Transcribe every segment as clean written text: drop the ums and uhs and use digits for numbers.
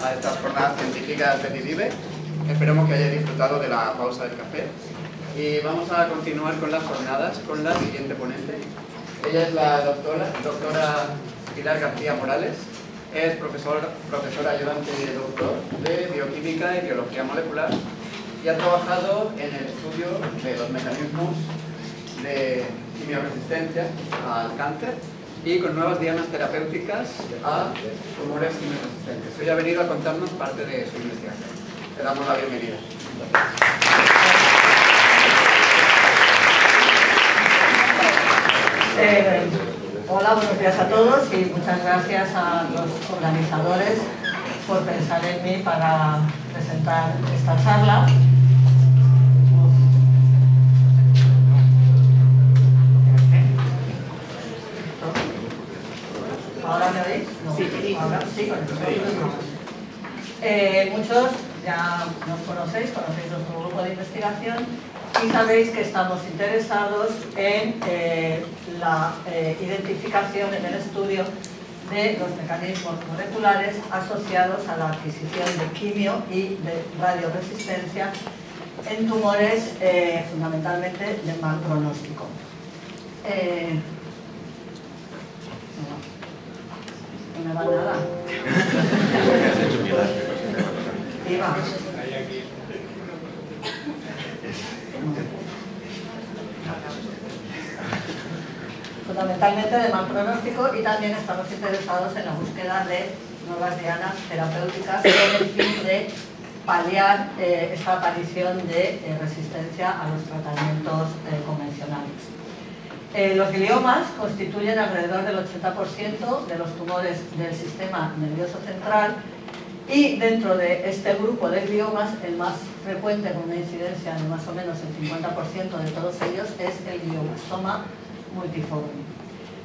a estas jornadas científicas de DIDIVE. Esperemos que hayáis disfrutado de la pausa del café. Y vamos a continuar con las jornadas con la siguiente ponente. Ella es la doctora Pilar García Morales. Es profesora ayudante y doctor de Bioquímica y Biología Molecular y ha trabajado en el estudio de los mecanismos de quimioresistencia al cáncer y con nuevas dianas terapéuticas a tumores quimioresistentes. Hoy ha venido a contarnos parte de su investigación. Le damos la bienvenida. Hola, buenos días a todos y muchas gracias a los organizadores por pensar en mí para presentar esta charla. ¿Ahora me oís? No. Sí. Ahora sí, con el micrófono. Muchos ya nos conocéis nuestro grupo de investigación y sabéis que estamos interesados en la identificación, en el estudio de los mecanismos moleculares asociados a la adquisición de quimio y de radioresistencia en tumores fundamentalmente de mal pronóstico. No me va nada. Iba. Fundamentalmente de mal pronóstico y también estamos interesados en la búsqueda de nuevas dianas terapéuticas con el fin de paliar esta aparición de resistencia a los tratamientos convencionales. Los gliomas constituyen alrededor del 80% de los tumores del sistema nervioso central y dentro de este grupo de gliomas el más frecuente con una incidencia de más o menos el 50% de todos ellos es el glioblastoma multiforme.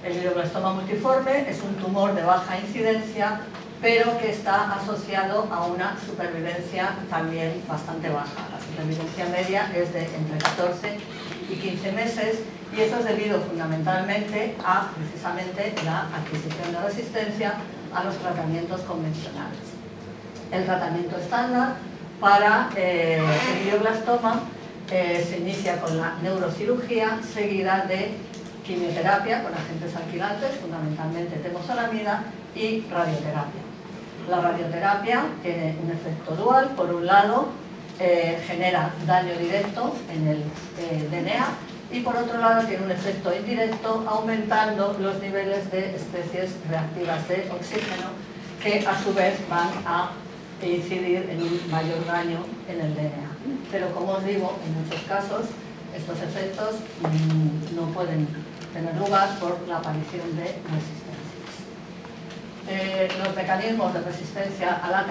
El glioblastoma multiforme es un tumor de baja incidencia pero que está asociado a una supervivencia también bastante baja. La supervivencia media es de entre 14 y 15 meses y eso es debido fundamentalmente a precisamente la adquisición de resistencia a los tratamientos convencionales. El tratamiento estándar para el glioblastoma se inicia con la neurocirugía seguida de quimioterapia con agentes alquilantes, fundamentalmente temozolomida y radioterapia. La radioterapia tiene un efecto dual. Por un lado, genera daño directo en el DNA y por otro lado tiene un efecto indirecto aumentando los niveles de especies reactivas de oxígeno que a su vez van a incidir en un mayor daño en el DNA. Pero como os digo, en muchos casos estos efectos no pueden tener lugar por la aparición de resistencias. Los mecanismos de resistencia a la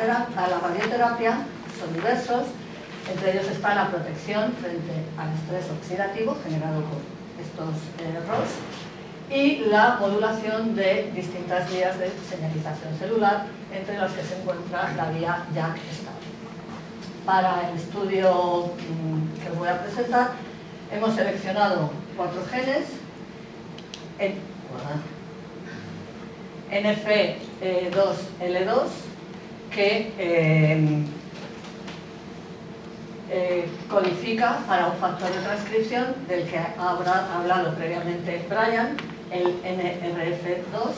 radioterapia son diversos. Entre ellos está la protección frente al estrés oxidativo generado por estos ROS y la modulación de distintas vías de señalización celular, entre las que se encuentra la vía JAK-STAT. Para el estudio que os voy a presentar, hemos seleccionado 4 genes, NF2L2, que codifica para un factor de transcripción del que habrá hablado previamente Brian, el NRF2,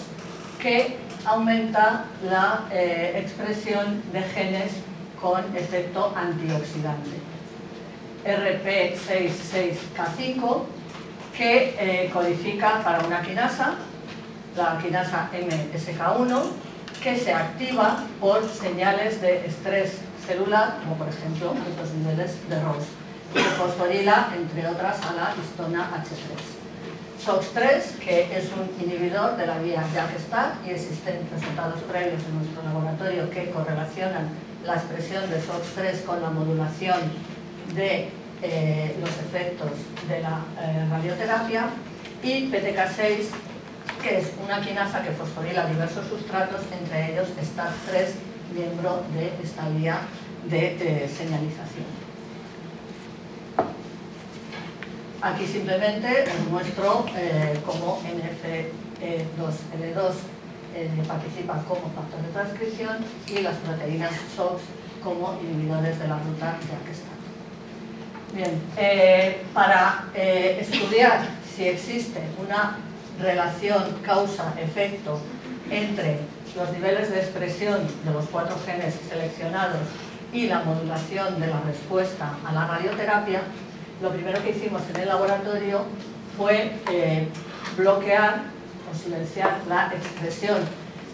que aumenta la expresión de genes con efecto antioxidante. RP66K5, que codifica para una quinasa, la quinasa MSK1, que se activa por señales de estrés celular, como por ejemplo estos niveles de ROS, que fosforila, entre otras, a la histona H3. SOX3, que es un inhibidor de la vía JAK-STAT, y existen resultados previos en nuestro laboratorio que correlacionan la expresión de SOX3 con la modulación de los efectos de la radioterapia, y PTK6, que es una quinasa que fosforila diversos sustratos, entre ellos STAT3, miembro de esta vía de señalización. Aquí simplemente os muestro cómo NF2L2 participan como factor de transcripción y las proteínas SOX como inhibidores de la ruta JAK-STAT. Bien, para estudiar si existe una relación causa-efecto entre los niveles de expresión de los 4 genes seleccionados y la modulación de la respuesta a la radioterapia, lo primero que hicimos en el laboratorio fue bloquear o silenciar la expresión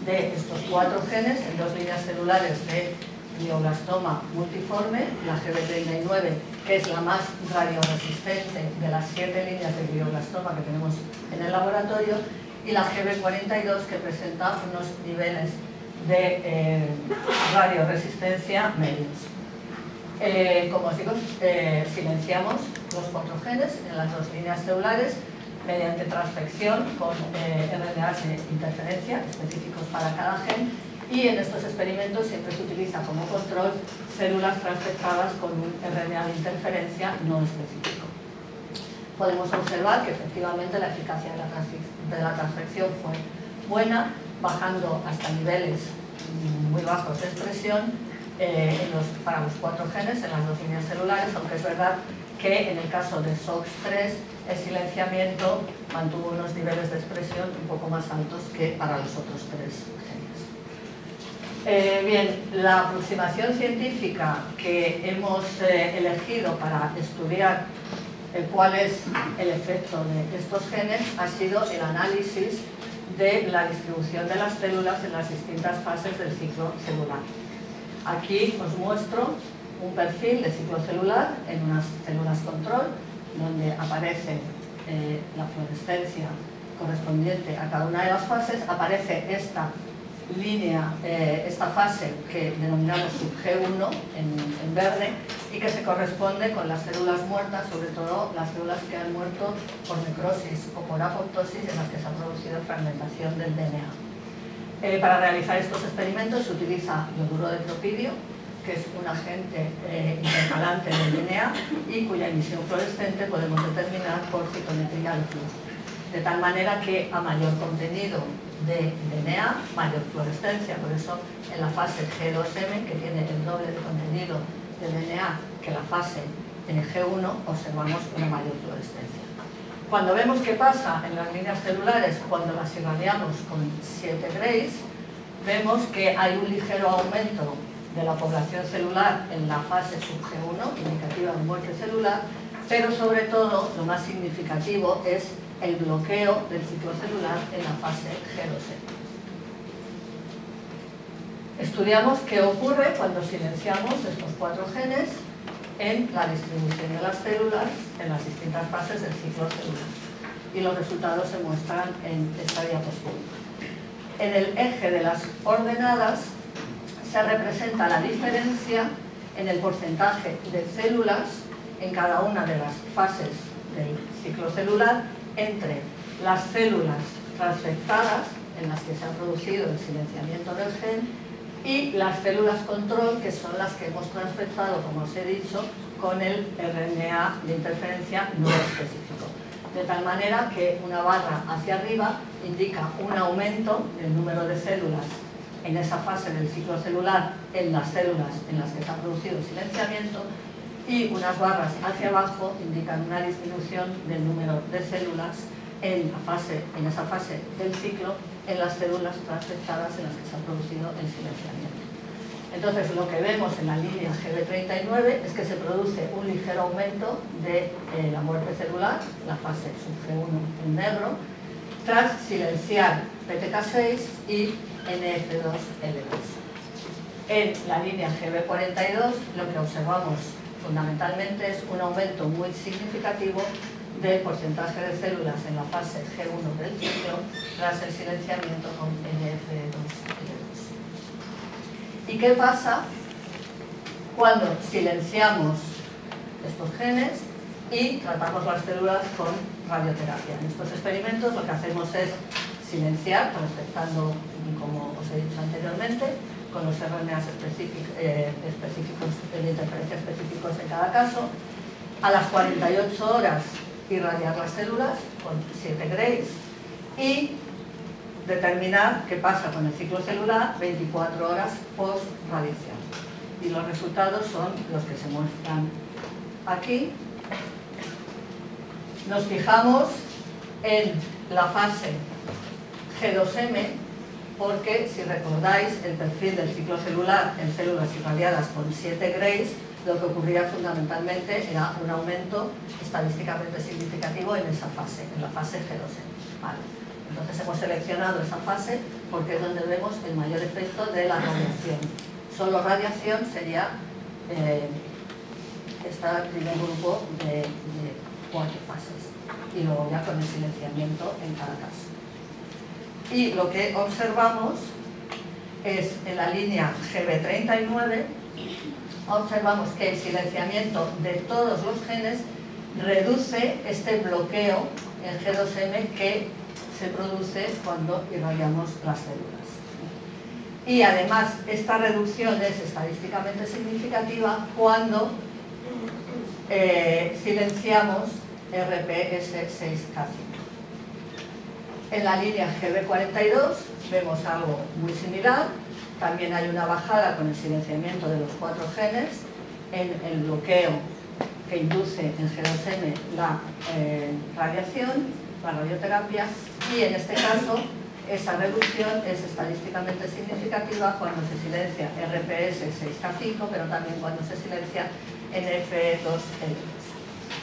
de estos 4 genes en 2 líneas celulares de glioblastoma multiforme, la GB39, que es la más radioresistente de las 7 líneas de glioblastoma que tenemos en el laboratorio, y la GB42, que presenta unos niveles de radioresistencia medios. Como os digo, silenciamos los 4 genes en las 2 líneas celulares mediante transfección con RNAs de interferencia específicos para cada gen, y en estos experimentos siempre se utiliza como control células transfectadas con un RNA de interferencia no específico. Podemos observar que efectivamente la eficacia de la transfección fue buena, bajando hasta niveles muy bajos de expresión para los 4 genes en las 2 líneas celulares, aunque es verdad que en el caso de SOX3 el silenciamiento mantuvo unos niveles de expresión un poco más altos que para los otros 3 genes. Bien, la aproximación científica que hemos elegido para estudiar cuál es el efecto de estos genes ha sido el análisis de la distribución de las células en las distintas fases del ciclo celular. Aquí os muestro un perfil de ciclo celular en unas células control, donde aparece la fluorescencia correspondiente a cada una de las fases. Aparece esta línea, esta fase que denominamos sub G1 en verde, y que se corresponde con las células muertas, sobre todo las células que han muerto por necrosis o por apoptosis, en las que se ha producido fragmentación del DNA. Para realizar estos experimentos se utiliza yoduro de tropidio, que es un agente intercalante del DNA y cuya emisión fluorescente podemos determinar por citometría de flujo. De tal manera que a mayor contenido de DNA, mayor fluorescencia. Por eso en la fase G2M, que tiene el doble de contenido de DNA que la fase G1, observamos una mayor fluorescencia. Cuando vemos qué pasa en las líneas celulares cuando las irradiamos con 7 Grays, vemos que hay un ligero aumento de la población celular en la fase sub G1, indicativa de muerte celular, pero sobre todo lo más significativo es el bloqueo del ciclo celular en la fase G2M. Estudiamos qué ocurre cuando silenciamos estos 4 genes en la distribución de las células en las distintas fases del ciclo celular. Y los resultados se muestran en esta diapositiva. En el eje de las ordenadas se representa la diferencia en el porcentaje de células en cada una de las fases del ciclo celular entre las células transfectadas, en las que se ha producido el silenciamiento del gen, y las células control, que son las que hemos transfectado, como os he dicho, con el RNA de interferencia no específico. De tal manera que una barra hacia arriba indica un aumento del número de células en esa fase del ciclo celular en las células en las que se ha producido el silenciamiento, y unas barras hacia abajo indican una disminución del número de células en esa fase del ciclo en las células transfectadas en las que se ha producido el silenciamiento. Entonces, lo que vemos en la línea GB39 es que se produce un ligero aumento de la muerte celular, la fase sub G1 en negro, tras silenciar PTK6 y NF2L2. En la línea GB42 lo que observamos fundamentalmente es un aumento muy significativo del porcentaje de células en la fase G1 del ciclo tras el silenciamiento con NF2L2. ¿Y qué pasa cuando silenciamos estos genes y tratamos las células con radioterapia? En estos experimentos lo que hacemos es silenciar, transfectando, como os he dicho anteriormente, con los RNAs específicos de interferencia específicos en cada caso. A las 48 horas irradiar las células con 7 Grays y determinar qué pasa con el ciclo celular 24 horas post-radiación. Y los resultados son los que se muestran aquí. Nos fijamos en la fase G2M porque, si recordáis, el perfil del ciclo celular en células irradiadas con 7 Grays, lo que ocurría fundamentalmente era un aumento estadísticamente significativo en esa fase, en la fase G2M. Vale. Entonces hemos seleccionado esa fase porque es donde vemos el mayor efecto de la radiación. Solo radiación sería este primer grupo de 4 fases. Y luego ya con el silenciamiento en cada caso. Y lo que observamos es en la línea GB39, observamos que el silenciamiento de todos los genes reduce este bloqueo en G2M que se produce cuando irradiamos las células. Y además esta reducción es estadísticamente significativa cuando silenciamos RPS6K5. En la línea GB42 vemos algo muy similar. También hay una bajada con el silenciamiento de los 4 genes en el bloqueo que induce en G2M la radiación, la radioterapia, y en este caso esa reducción es estadísticamente significativa cuando se silencia RPS6K5, pero también cuando se silencia NF2L2.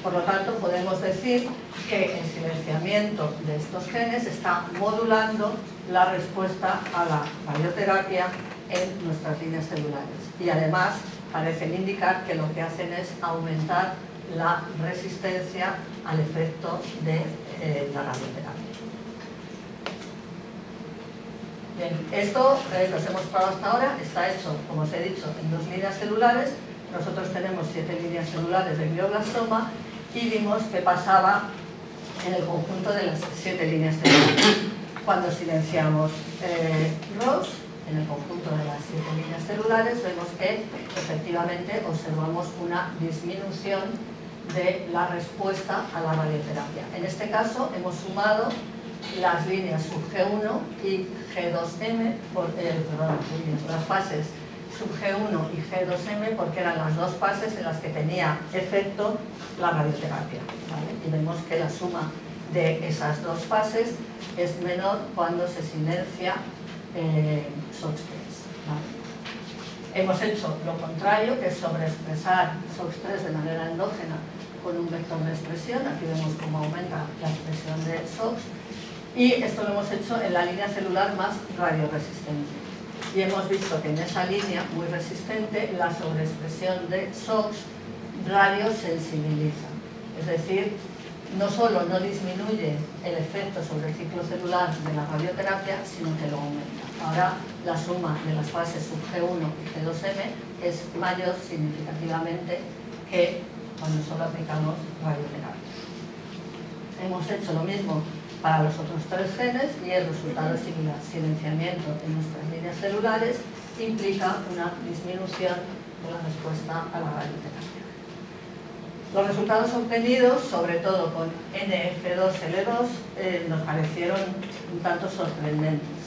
Por lo tanto, podemos decir que el silenciamiento de estos genes está modulando la respuesta a la radioterapia en nuestras líneas celulares. Y además parecen indicar que lo que hacen es aumentar la resistencia al efecto de la radioterapia. Bien, esto lo hemos probado hasta ahora, está hecho, como os he dicho, en 2 líneas celulares. Nosotros tenemos 7 líneas celulares de glioblastoma y vimos que pasaba en el conjunto de las 7 líneas celulares. Cuando silenciamos ROS, en el conjunto de las 7 líneas celulares, vemos que efectivamente observamos una disminución de la respuesta a la radioterapia. En este caso hemos sumado las líneas sub G1 y G2M, las fases sub G1 y G2M, porque eran las 2 fases en las que tenía efecto la radioterapia, ¿vale? Y vemos que la suma de esas 2 fases es menor cuando se silencia SOX3, ¿vale? Hemos hecho lo contrario, que es sobreexpresar SOX3 de manera endógena con un vector de expresión. Aquí vemos cómo aumenta la expresión de SOX, y esto lo hemos hecho en la línea celular más radioresistente. Y hemos visto que en esa línea muy resistente la sobreexpresión de SOX radiosensibiliza. Es decir, no solo no disminuye el efecto sobre el ciclo celular de la radioterapia, sino que lo aumenta. Ahora la suma de las fases sub G1 y G2M es mayor significativamente que cuando solo aplicamos radioterapia. Hemos hecho lo mismo para los otros 3 genes y el resultado es similar. Silenciamiento en nuestras líneas celulares implica una disminución de la respuesta a la radioterapia. Los resultados obtenidos, sobre todo con NF2L2, nos parecieron un tanto sorprendentes.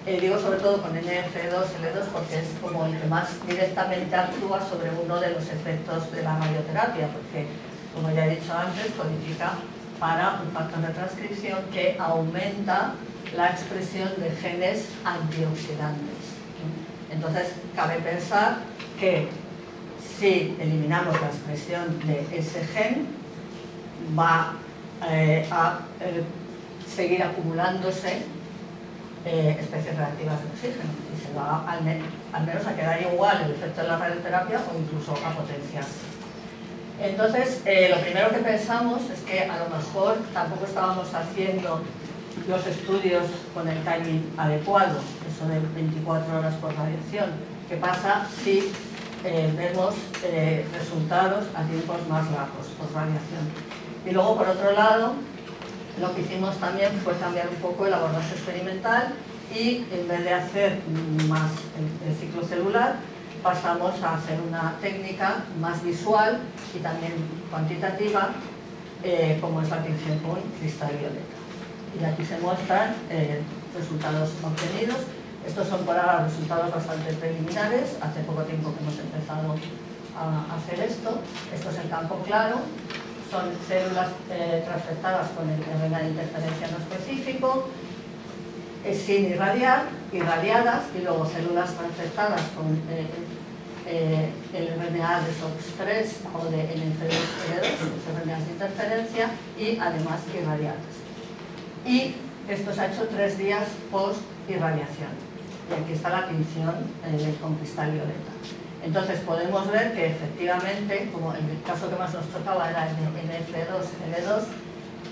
Digo sobre todo con NF2L2 porque es como el que más directamente actúa sobre uno de los efectos de la radioterapia, porque, como ya he dicho antes, codifica para un factor de transcripción que aumenta la expresión de genes antioxidantes. Entonces, cabe pensar que si eliminamos la expresión de ese gen, va a seguir acumulándose especies reactivas de oxígeno y se va al menos a quedar igual el efecto de la radioterapia o incluso a potenciarse. Entonces, lo primero que pensamos es que a lo mejor tampoco estábamos haciendo los estudios con el timing adecuado, eso de 24 horas por radiación. ¿Qué pasa si vemos resultados a tiempos más largos por radiación? Y luego, por otro lado, lo que hicimos también fue cambiar un poco el abordaje experimental y en vez de hacer más el ciclo celular, pasamos a hacer una técnica más visual y también cuantitativa, como es la tinción con cristal violeta. Y aquí se muestran resultados obtenidos. Estos son por ahora resultados bastante preliminares, hace poco tiempo que hemos empezado a hacer esto. Esto es el campo claro, son células transfectadas con el RNA de interferencia no específico, sin irradiar, irradiadas, y luego células transfectadas con el RNA de SOX3 o de NF2L2, los RNAs de interferencia, y además irradiadas. Y esto se ha hecho 3 días post-irradiación. Y aquí está la tinción con cristal violeta. Entonces podemos ver que efectivamente, como en el caso que más nos tocaba era el de NF2L2,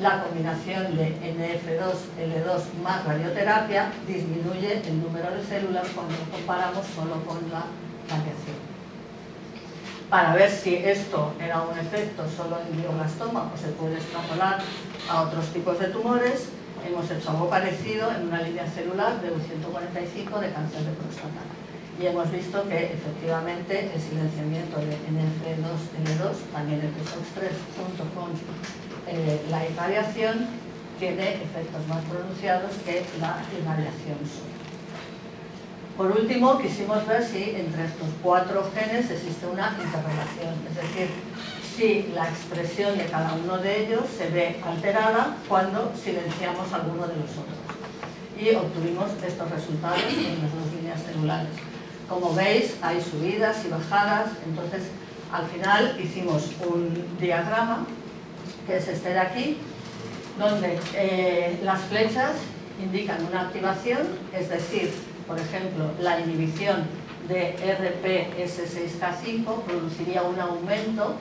la combinación de NF2L2 más radioterapia disminuye el número de células cuando lo comparamos solo con la radiación. Para ver si esto era un efecto solo en glioblastoma o se puede extrapolar a otros tipos de tumores, hemos hecho algo parecido en una línea celular de U145 de cáncer de próstata. Y hemos visto que efectivamente el silenciamiento de NF2L2, también el de SOX3, junto con la irradiación, tiene efectos más pronunciados que la irradiación sola. Por último, quisimos ver si entre estos 4 genes existe una interrelación, es decir, si la expresión de cada uno de ellos se ve alterada cuando silenciamos alguno de los otros. Y obtuvimos estos resultados en las 2 líneas celulares. Como veis, hay subidas y bajadas, entonces al final hicimos un diagrama, que es este de aquí, donde las flechas indican una activación, es decir, por ejemplo, la inhibición de RPS6K5 produciría un aumento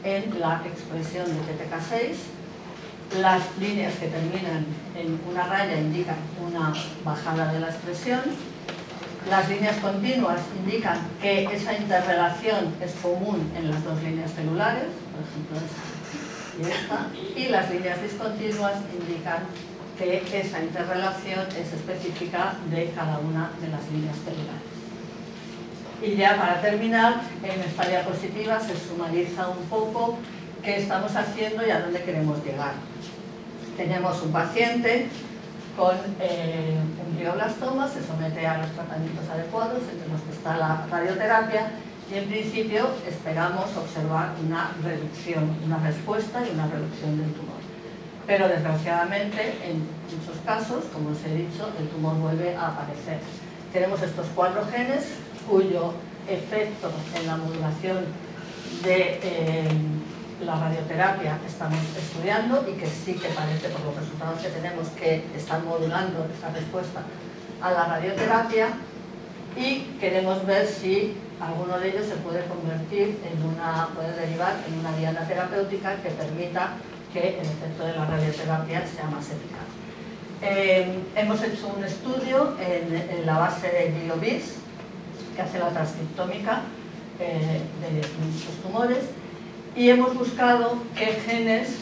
en la expresión de TTK6. Las líneas que terminan en una raya indican una bajada de la expresión. Las líneas continuas indican que esa interrelación es común en las 2 líneas celulares, por ejemplo esta y esta, y las líneas discontinuas indican que esa interrelación es específica de cada una de las líneas celulares. Y ya para terminar, en esta diapositiva se sumariza un poco qué estamos haciendo y a dónde queremos llegar. Tenemos un paciente con un glioblastoma, se somete a los tratamientos adecuados, entre los que está la radioterapia, y en principio esperamos observar una reducción, una respuesta y una reducción del tumor. Pero desgraciadamente, en muchos casos, como os he dicho, el tumor vuelve a aparecer. Tenemos estos 4 genes cuyo efecto en la modulación de la radioterapia estamos estudiando y que sí que parece, por los resultados que tenemos, que están modulando esa respuesta a la radioterapia, y queremos ver si alguno de ellos se puede convertir puede derivar en una diana terapéutica que permita que el efecto de la radioterapia sea más eficaz. Hemos hecho un estudio en la base de GlioBis, que hace la transcriptómica de estos tumores, y hemos buscado qué genes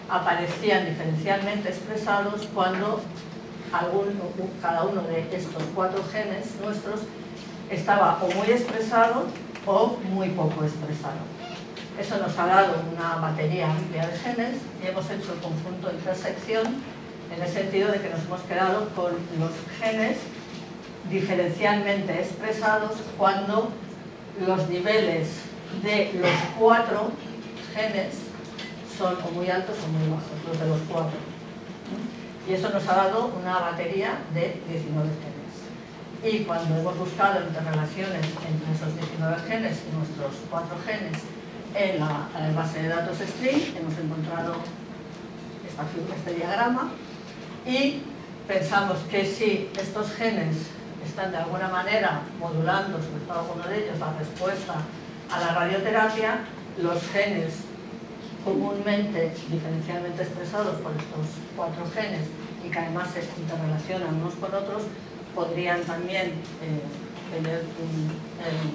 aparecían diferencialmente expresados cuando cada uno de estos 4 genes nuestros estaba o muy expresado o muy poco expresado. Eso nos ha dado una batería amplia de genes y hemos hecho el conjunto de intersección en el sentido de que nos hemos quedado con los genes diferencialmente expresados cuando los niveles de los 4 genes son o muy altos o muy bajos, los de los 4. Y eso nos ha dado una batería de 19 genes. Y cuando hemos buscado interrelaciones entre esos 19 genes y nuestros 4 genes en la base de datos string, hemos encontrado este diagrama, y pensamos que si estos genes están de alguna manera modulando, sobre todo alguno de ellos, la respuesta a la radioterapia, los genes comúnmente diferencialmente expresados por estos 4 genes y que además se interrelacionan unos con otros, podrían también tener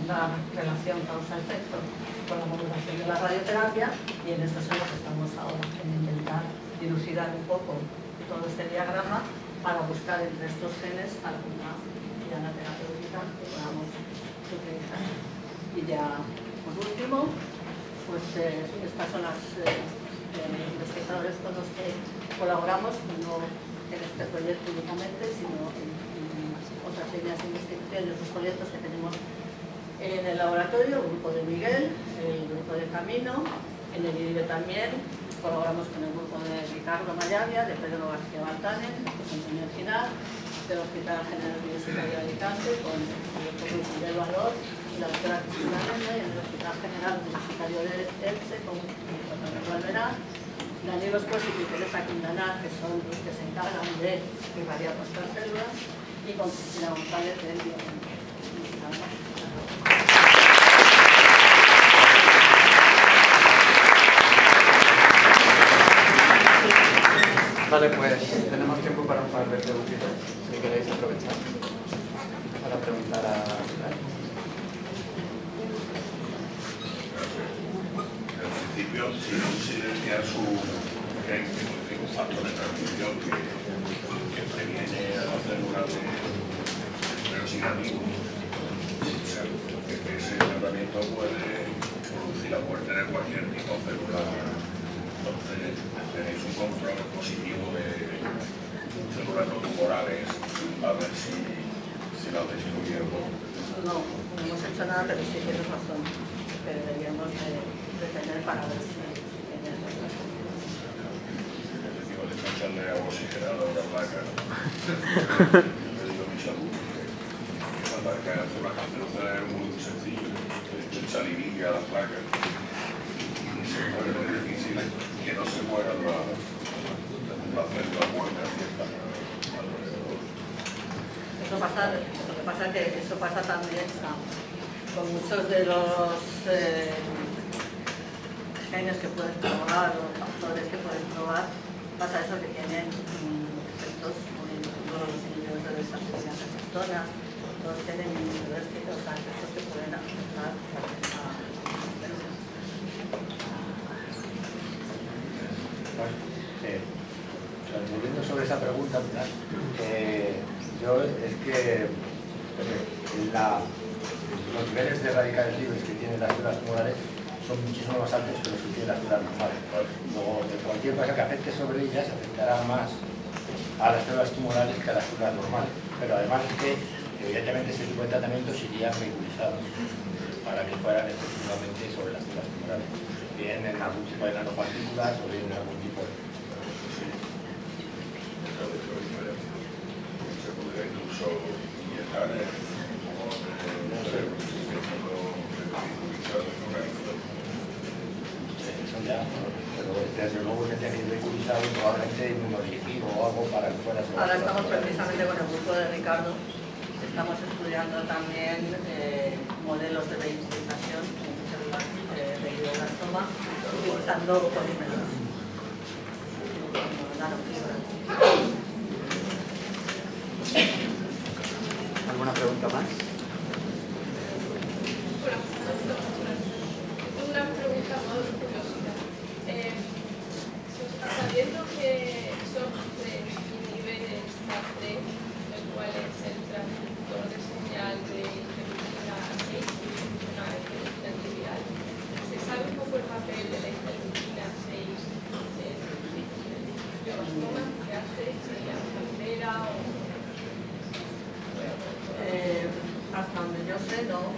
una relación causa-efecto con la modulación de la radioterapia, y en esto es en lo que estamos ahora, en intentar dilucidar un poco todo este diagrama para buscar entre estos genes alguna diana terapéutica que podamos utilizar. Y ya, por último, pues estas son las investigadores con los que colaboramos. No en este proyecto únicamente, sino en otras líneas de investigación y otros proyectos que tenemos en el laboratorio, el grupo de Miguel, el grupo de Camino, en el IDIBE también. Colaboramos con el grupo de Ricardo Mayavia, de Pedro García Baltanen, con Antonio Ginar, del Hospital General Universitario de Alicante, con el doctor Luis Miguel Valor y la doctora Cristina Mende, y en el Hospital General Universitario de Elche, con el doctor Manuel Valverá, Daniel Esposito y Teresa Quintanar, que son los que se encargan de irradiar nuestras células, y con Cristina González del Biomédico. Vale, pues tenemos tiempo para un par de preguntitas, si queréis aprovechar para preguntar a Pilar. En principio, si no silenciar su factor de transmisión que previene a la célula de negativo, que ese tratamiento puede producir la muerte de cualquier tipo de célula. Entonces, tenéis un control positivo de células no tumorales, a ver si las destruyemos. No, no hemos hecho nada, pero sí tienes razón, que deberíamos de tener para ver si tienes razón. Digo, de echarle agua oxigenada a una placa. Le digo a mi salud que la placa hace una cancerosa es muy sencillo, de echar limpia a las placas. Es muy difícil que no se mueran las células muertas que están alrededor. Lo que pasa es que eso pasa también con muchos de los genes que puedes probar o factores que puedes probar, pasa eso que tienen efectos muy todos los inhibidores de esas gestonas, todos tienen inhibidores que efectos que pueden afectar a volviendo sobre esa pregunta, yo es que los niveles de radicales libres que tienen las células tumorales son muchísimo más altos que los que tienen las células normales. Luego, cualquier cosa que afecte sobre ellas afectará más a las células tumorales que a las células normales. Pero además es que, evidentemente, este tipo de tratamientos irían ridiculizados para que fueran efectivamente sobre las células tumorales, bien en algún tipo de nanopartículas o bien en algún tipo de... Se podría incluso inyectar en el cerebro, Eso ya, pero desde luego que tiene que ir ridiculizado probablemente inmunodigestivo o algo para que fuera... Ahora estamos precisamente con el grupo de Ricardo, estamos estudiando también modelos de vehiculización de glioblastoma utilizando polímeros. ¿Alguna pregunta más? Una pregunta más curiosidad. Sabiendo que son tres niveles STAT3, el cual es el transductor de señal de interleucina 6, una interleucina trivial, ¿se sabe un poco el papel de la interleucina 6 en glioblastoma? ¿Qué hace? ¿Sería altera o...? Hasta donde yo sé, no.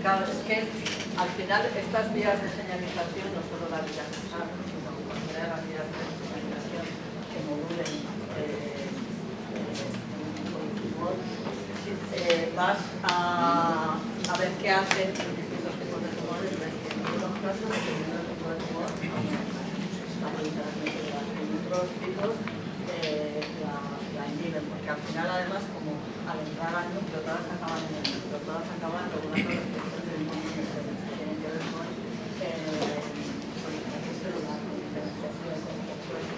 Claro, es que al final estas vías de señalización, no solo las vías de SAR, sino cualquiera de las vías de señalización que modulen con tumor, vas a ver qué hacen en distintos tipos de tumores, ves que en algunos casos, dependiendo del tipo de tumor, otros tipos la inhiben, porque al final además como al entrar al núcleo todas acaban en el núcleo, todas acaban regulando los procesos del mundo que tienen que ver con proliferación celular, con diferenciación, con consuelo.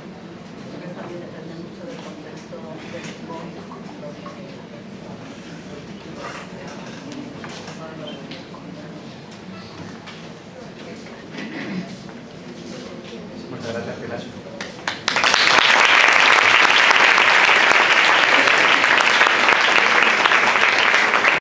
Entonces también depende mucho del contexto del tumor. Muchas gracias, Pilar.